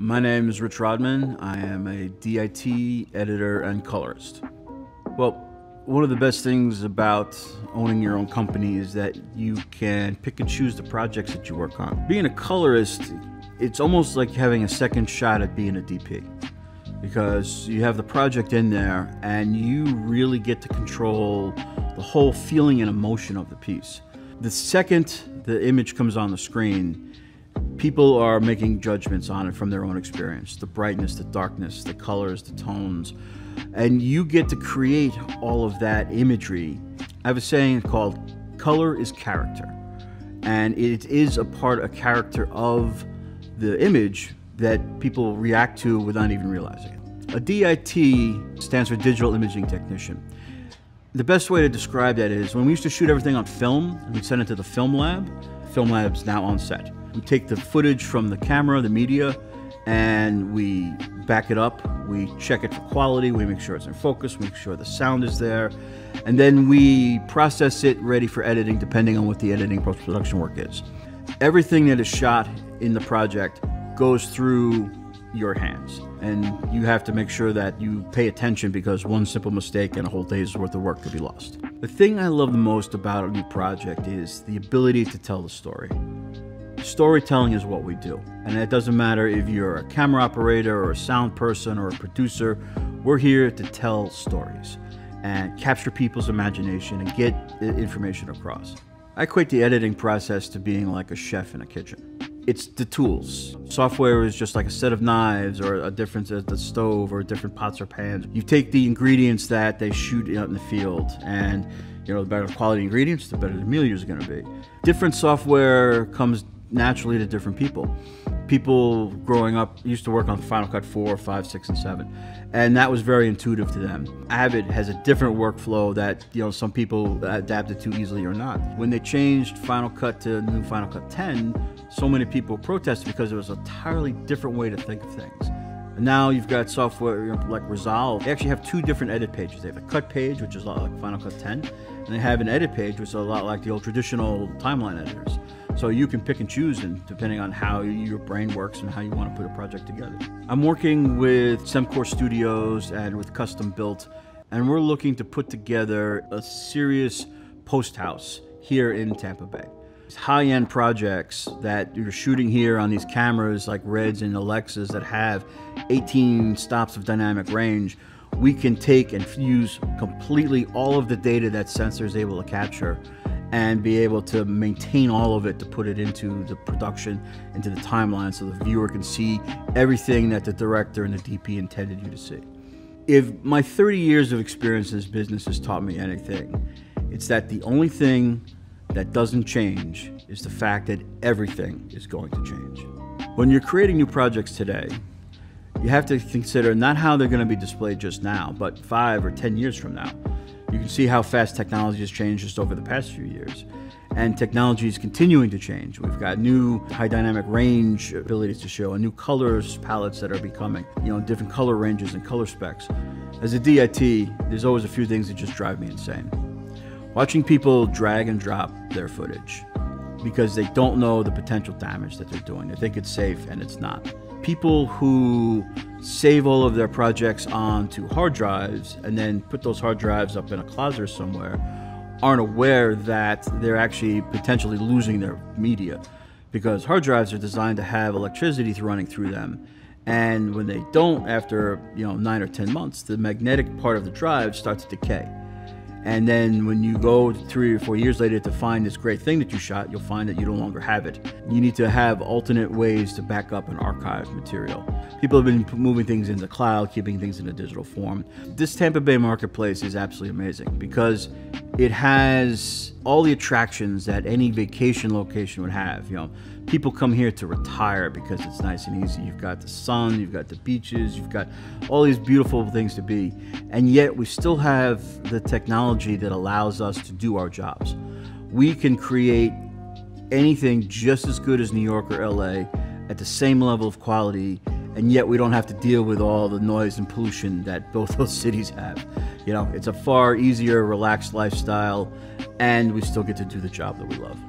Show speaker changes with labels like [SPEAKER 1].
[SPEAKER 1] My name is Roddman. I am a DIT editor and colorist. Well, one of the best things about owning your own company is that you can pick and choose the projects that you work on. Being a colorist, it's almost like having a second shot at being a DP, because you have the project in there and you really get to control the whole feeling and emotion of the piece. The second the image comes on the screen, people are making judgments on it from their own experience. The brightness, the darkness, the colors, the tones. And you get to create all of that imagery. I have a saying called color is character. And it is a character of the image that people react to without even realizing it. A DIT stands for Digital Imaging Technician. The best way to describe that is when we used to shoot everything on film, and we'd send it to the film lab. Film lab's now on set. We take the footage from the camera, the media, and we back it up. We check it for quality. We make sure it's in focus. We make sure the sound is there. And then we process it ready for editing, depending on what the editing post-production work is. Everything that is shot in the project goes through your hands. And you have to make sure that you pay attention, because one simple mistake and a whole day's worth of work could be lost. The thing I love the most about a new project is the ability to tell the story. Storytelling is what we do, and it doesn't matter if you're a camera operator or a sound person or a producer. We're here to tell stories and capture people's imagination and get information across. I equate the editing process to being like a chef in a kitchen. It's the tools. Software is just like a set of knives, or a different at the stove, or different pots or pans. You take the ingredients that they shoot out in the field, and the better the quality ingredients, the better the meal you're going to be. Different software comes naturally to different people. People growing up used to work on Final Cut 4, 5, 6, and 7, and that was very intuitive to them. Avid has a different workflow that some people adapted to easily or not. When they changed Final Cut to new Final Cut 10, so many people protested because it was an entirely different way to think of things. And now you've got software like Resolve. They actually have two different edit pages. They have a cut page, which is a lot like Final Cut 10, and they have an edit page, which is a lot like the old traditional timeline editors. So you can pick and choose, and depending on how your brain works and how you want to put a project together. I'm working with Semcore Studios and with Custom Built, and we're looking to put together a serious post house here in Tampa Bay. High-end projects that you're shooting here on these cameras like Reds and Alexas that have 18 stops of dynamic range, we can take and use completely all of the data that sensor is able to capture and be able to maintain all of it to put it into the production, into the timeline, so the viewer can see everything that the director and the DP intended you to see. If my 30 years of experience in this business has taught me anything, it's that the only thing that doesn't change is the fact that everything is going to change. When you're creating new projects today, you have to consider not how they're going to be displayed just now, but 5 or 10 years from now. You can see how fast technology has changed just over the past few years. And technology is continuing to change. We've got new high dynamic range abilities to show, and new colors palettes that are becoming, different color ranges and color specs. As a DIT, there's always a few things that just drive me insane. Watching people drag and drop their footage because they don't know the potential damage that they're doing. They think it's safe and it's not. People who save all of their projects onto hard drives and then put those hard drives up in a closet or somewhere aren't aware that they're actually potentially losing their media, because hard drives are designed to have electricity running through them. And when they don't, after 9 or 10 months, the magnetic part of the drive starts to decay. And then when you go 3 or 4 years later to find this great thing that you shot, you'll find that you no longer have it. You need to have alternate ways to back up and archive material. People have been moving things into the cloud, keeping things in a digital form. This Tampa Bay marketplace is absolutely amazing because it has all the attractions that any vacation location would have. People come here to retire because it's nice and easy. You've got the sun, you've got the beaches, you've got all these beautiful things to be. And yet we still have the technology that allows us to do our jobs. We can create anything just as good as New York or LA at the same level of quality, and yet we don't have to deal with all the noise and pollution that both those cities have. It's a far easier, relaxed lifestyle, and we still get to do the job that we love.